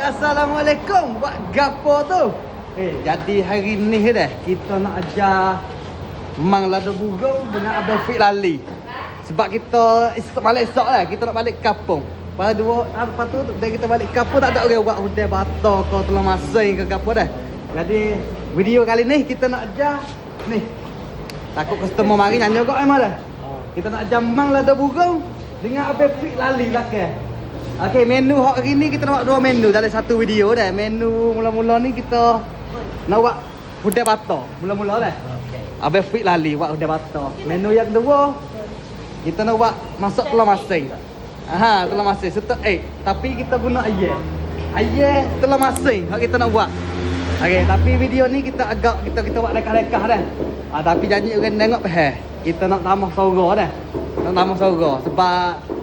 Assalamualaikum. Buat gapo tu? Jadi hari ni dah kita nak ajar Mang Lada Bugong dengan Abang Fik Lali. Sebab kita balik esok lah, kita nak balik kampung. Lepas tu dari kita balik kampung tak ada orang buat hudai bata kau telah masing ke gapo dah. Jadi video kali ni kita nak ajar ni. Takut customer mari nyanyi kau dah. Kita nak ajar Mang Lada Bugong dengan Abang Fik Lali belakang. Okey, menu hari ni kita nak buat dua menu dalam satu video dah. Menu mula-mula ni kita nak buat hudai bata. Mula-mula dah. Okey. Abang Fik Lali buat hudai bata. Menu yang kedua kita nak buat masak telur masing. Telur masing serta egg. Tapi kita guna ayam. Ayam telur masing hak kita nak buat. Okey, tapi video ni kita agak kita buat lekah-lekah dah. Tapi janji orang tengok kita nak tambah suara dah. Nak tambah suara sebab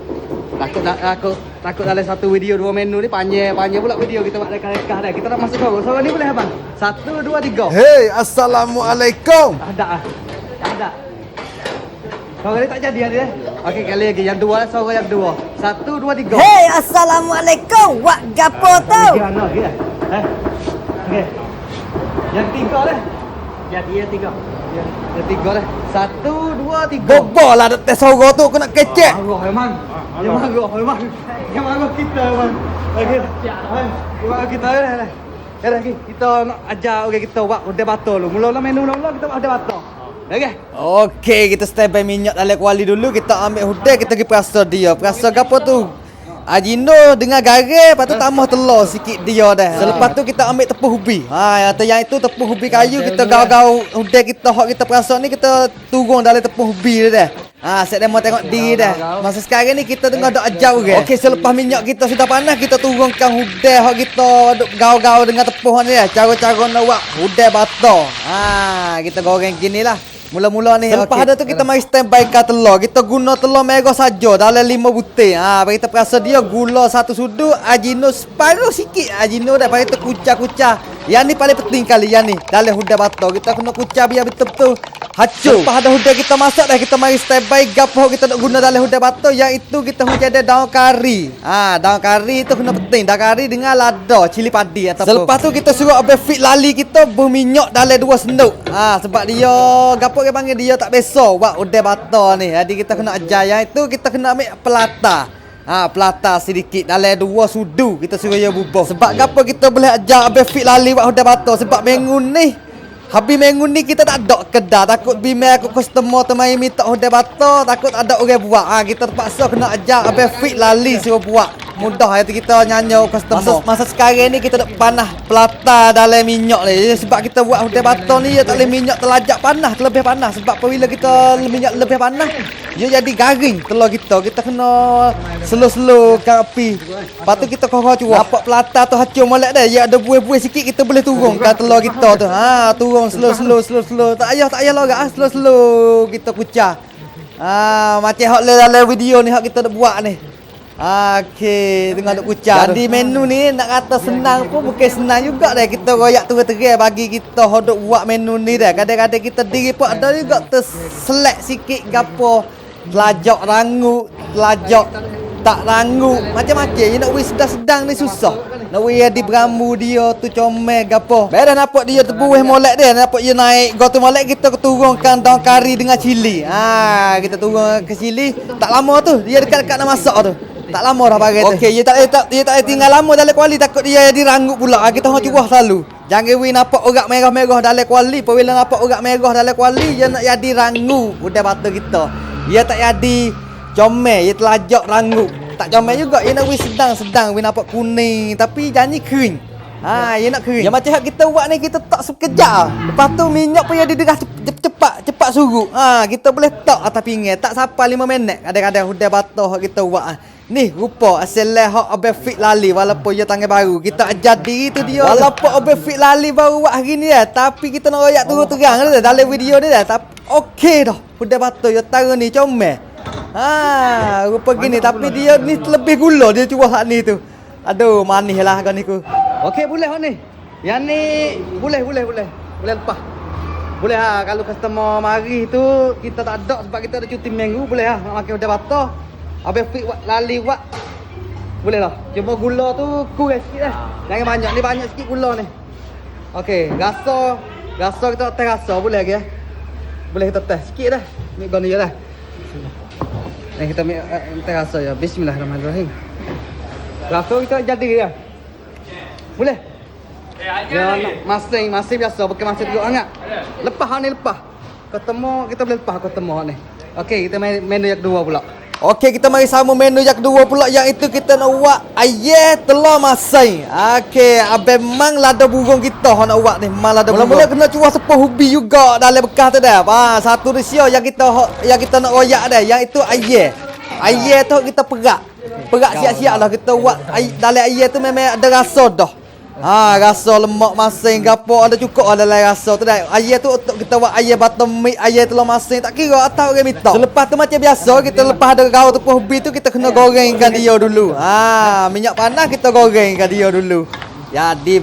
takut dalam satu video dua menu ni panjang pula video kita buat lekah-lekah dah. Kita nak masuk suara. Suara ni boleh abang? 1 2 3. Hey, Assalamualaikum. Tak ada. Suara ni tak jadi ada. Okey, kali lagi yang dua, suara yang dua. 1 2 3. Hey, Assalamualaikum. Wak gapo tu? Gimana lagi dah? Okey. Yang tiga dah. Jadi yang tiga. Yang tiga dah. 1 2 3. Bobo lah tes suara tu aku nak kecek. Marah memang. Yang marah kita memang. Okey. Yang kita dah. Ya lagi kita nak ajar kita buat hudai bata dulu. Mula-mula menu kita buat hudai bata. Okey. Okey, kita standby minyak dalam kuali dulu. Kita ambil hudai, kita pergi perasa dia. Perasa gapo tu? Ajino dengan garam, lepas tu tambah telur sikit dia dah. Selepas tu kita ambil tepung ubi. Yang itu tepung ubi kayu kita gaul-gaul hudai kita hok kita perasa ni kita turun dalam tepung ubi dah. Set demo tengok diri dah. Masa sekarang ni kita tengah dok ajar orang. Okey, selepas minyak kita sudah panas, kita turunkan hudai hok kita duk gaul-gaul dengan tepung ni dah. Cara-cara nak buat hudai bata. Kita goreng ginilah. Mula-mula ni selepas ada tu kita mari standby kan telur. Kita guna telur merah saja dalam 5 butir. Bagi kita perasa dia gula 1 sudu, ajino separuh sikit. Ajino dah bagi kita kucah-kucah. Yang ni paling penting kali yang ni dalam hudai bata. Kita kena kucah biar betul-betul hancur. Lepas ada hudai kita masak dah, kita mari standby gapo kita nak guna dalam hudai bata. Yang itu kita jadi daun kari. Daun kari tu kena penting. Daun kari dengan lada, cili padi ataupun. Selepas tu kita suruh Abang Fik Lali kita berminyak dalam 2 sendok. Sebab dia gapo dia panggil dia tak biasa buat hudai bata ni. Jadi kita kena ajar yang itu kita kena ambil pelata. Pelata sedikit dalam 2 sudu kita suruh dia bubur. Sebab gapo kita boleh ajar Abang Fik Lali buat hudai bata sebab minggu ni habis minggu ni kita tak ada kedai. Takut bimbang aku customer tu mari minta hudai bata, takut ada orang buat. Kita terpaksa kena ajar Abang Fik Lali suruh buat. Mudah kita nyanyi customer. Masa sekarang ni kita nak panah pelata dalam minyak ni. Sebab kita buat hudai bata ni dia tak boleh minyak terlajak panas, terlebih panas. Sebab apabila kita minyak lebih panas, dia jadi garing telur kita. Kita kena slow-slow kan api. Lepas tu kita korang cuba. Nampak pelata tu hancur molek dah. Dia ada buih-buih sikit kita boleh turunkan telur kita tu. Turun slow. Tak payah lorak. Slow-slow kita kucah. Macam hak dalam video ni hak kita nak buat ni. Okey, tengah duk kucah. Jadi menu ni nak kata senang pun bukan senang juga dah. Kita royak terang-terang bagi kita hodok buat menu ni dah. Kadang-kadang kita diri pun ada juga terselek sikit gapo. Telajak rangut, telajak tak rangut, macam-macam. Dia nak wis sedang-sedang ni susah. Nak wis di berambu dia tu comel gapo. Baiklah nampak dia terbuih molek dia, nampak dia naik gotu molek kita turunkan daun kari dengan cili. Kita turun ke cili. Tak lama tu, dia dekat-dekat nak masak tu. Tak lama dah bagai tu. Okey, dia tak tinggal lama dalam kuali takut dia jadi rangut pula. Kita hang cuba selalu. Jangan we nampak urat merah-merah dalam kuali. Apabila nampak urat merah dalam kuali, dia nak jadi rangut hudai bata kita. Dia tak jadi comel, dia telajak rangut. Tak comel juga, dia nak we sedang-sedang we nampak kuning tapi janji kering. Dia nak kering. Yang macam hak kita buat ni kita tak sekejap. Lepas tu minyak pun dia diderah cepat surut. Kita boleh tak atas pinggan, tak sampai 5 minit. Kadang-kadang hudai bata hak kita buat. Ni rupa asal hak Abang Fik Lali walaupun dia tangan baru. Kita ajar diri tu dia. Walaupun Abang Fik Lali baru buat hari ni tapi kita nak royak terang-terang dalam video ni dah. Tapi okey dah. Hudai bata dia taruh ni comel. Rupa gini tapi dia ni lebih gula dia cuba hak ni tu. Aduh, manis lah kau ni ku. Okey, boleh hak ni. Yang ni boleh lepas. Boleh kalau customer mari tu kita tak ada sebab kita ada cuti minggu boleh nak makan hudai bata. Abang Fik Lali buat Boleh lah. Cuma gula tu kurang sikit lah. Jangan banyak. Ni banyak sikit gula ni. Okey, rasa kita nak test rasa boleh lagi eh? Boleh kita test sikit dah. Ni guna je lah. Ni kita ambil test rasa ya. Bismillahirrahmanirrahim. Rasa kita jadi ya. Boleh? Ya, masing biasa pakai masing duduk hangat. Lepas ni lepas. Ketemu kita boleh lepas ketemu ni. Okey, kita main menu yang kedua pula. Okey, kita mari sama menu yang kedua pula, yang itu kita nak buat ayam telur masing. Okey, memang lada burung kita hok nak buat ni, memang lada burung. Mula-mula kena cuah sepah ubi juga dalam bekas tu dah. Satu risio yang kita nak royak dah, yang itu ayam. Ayam tu kita perak. Perak siap-siap lah kita buat dalam ayam tu memang ada rasa dah. Rasa lemak masing gapo ada cukup dalam rasa tu dah. Ayam tu untuk kita buat ayam batam mie, ayam telur masing tak kira atau orang minta. Selepas tu macam biasa kita lepas ada rau tepung ubi tu kita kena gorengkan dia dulu. Minyak panas kita gorengkan dia dulu. Jadi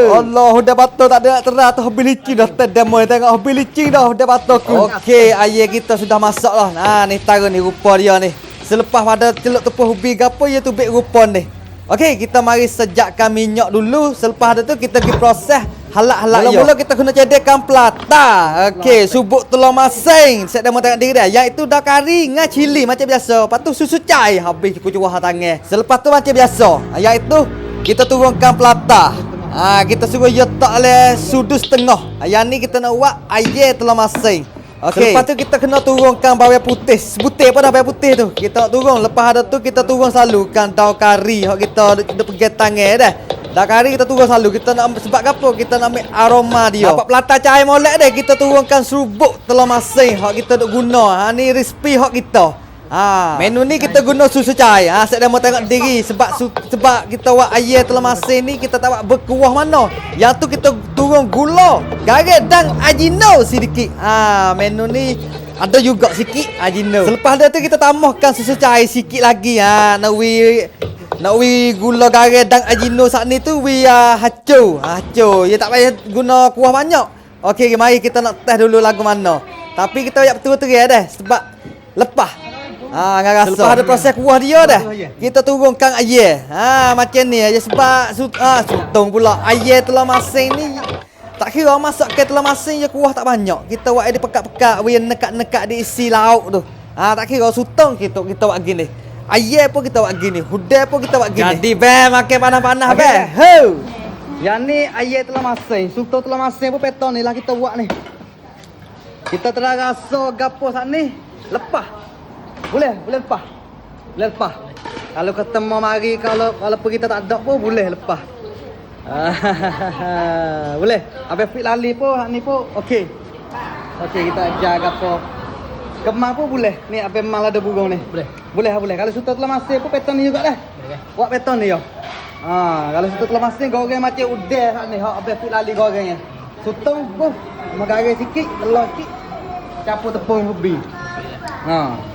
Allah dah batal tak ada nak terah tu habis licin dah tedemo tengok habis licin dah batalku. Okey, ayam kita sudah masak lah. Ni tara ni rupa dia ni. Selepas pada celup tepung ubi gapo ia tu bek rupa ni. Okey, kita mari sejakkan minyak dulu. Selepas tu kita pergi proses halak-halak. Mula-mula kita kena cedekkan pelata. Okey, subuk telur masing. Saya dah mau tengok diri dia. Yang itu dah kari dengan cili macam biasa. Lepas tu susu cai habis cukup cuah tangan. Selepas tu macam biasa. Yang itu kita turunkan pelata. Kita suruh dia tak le sudu setengah. Yang ni kita nak buat ayam telur masing. Okey. Lepas tu kita kena turunkan bawang putih. Sebutir apa dah bawang putih tu. Kita turun. Lepas ada tu kita turun selalukan daun kari hok kita dah pegang tangan dah. Daun kari kita turun selalu. Kita nak sebab apa? Kita nak ambil aroma dia. Dapat pelata cahaya molek dah. Kita turunkan serubuk telur masing hok kita duk guna. Ni resipi hok kita. Menu ni kita guna susu cair. Saya dah mau tengok diri sebab kita buat ayam telur masing ni kita tak buat berkuah mana. Yang tu kita turun gula, garam dan ajino sedikit. Menu ni ada juga sikit ajino. Selepas tu kita tambahkan susu cair sikit lagi. Nak gula garam dan ajino saat ni tu hacu. Ya tak payah guna kuah banyak. Okey, mari kita nak test dulu lagu mana. Tapi kita ayat betul-betul dah sebab lepas dengan rasa. Lepas ada proses kuah dia dah. Kita turunkan ayam. Macam ni aja sebab sutong pula. Ayam telur masing ni tak kira masak ke telur masing je kuah tak banyak. Kita buat dia pekat-pekat, we nekat-nekat diisi lauk tu. Tak kira sutong kita buat gini. Ayam pun kita buat gini, hudai pun kita buat gini. Jadi makan panas-panas Yang ni ayam telur masing, sutong telur masing pun peton ni lah kita buat ni. Kita telah rasa gapo saat ni lepas. Boleh lepas. Kalau ketemu mari kalau kita tak ada pun boleh lepas. Boleh. Habis fit lali pun hak ni pun okey. Okey kita ajar gapo. Kemar pun boleh. Ni habis memang ada burung ni. Boleh. Kalau suta telur masing pun peton ni juga dah. Buat peton ni yo. Kalau suta telur masing goreng macam udeh hak ni, hak habis fit lali gorengnya. Sutong pun garam sikit, telur sikit. Campur tepung ubi.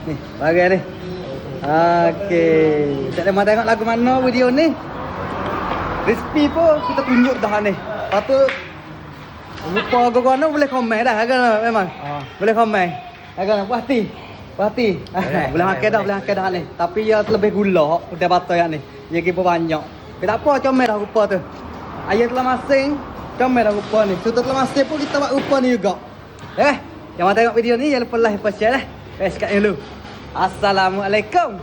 Ni bagai ni. Okey. Tak ada mau tengok lagu mana video ni. Resipi pun kita tunjuk dah ni. Lepas tu lupa gogono boleh komen dah kan memang. Boleh komen. Kan puas hati. Boleh makan dah ni. Tapi ya lebih gula udah batal yang ni. Dia gipo banyak. Tapi tak apa comel dah rupa tu. Ayam telur masing comel dah rupa ni. Suta telur masing pun kita buat rupa ni juga. Yang mau tengok video ni jangan lupa like, share lah. Sekat dulu. Assalamualaikum.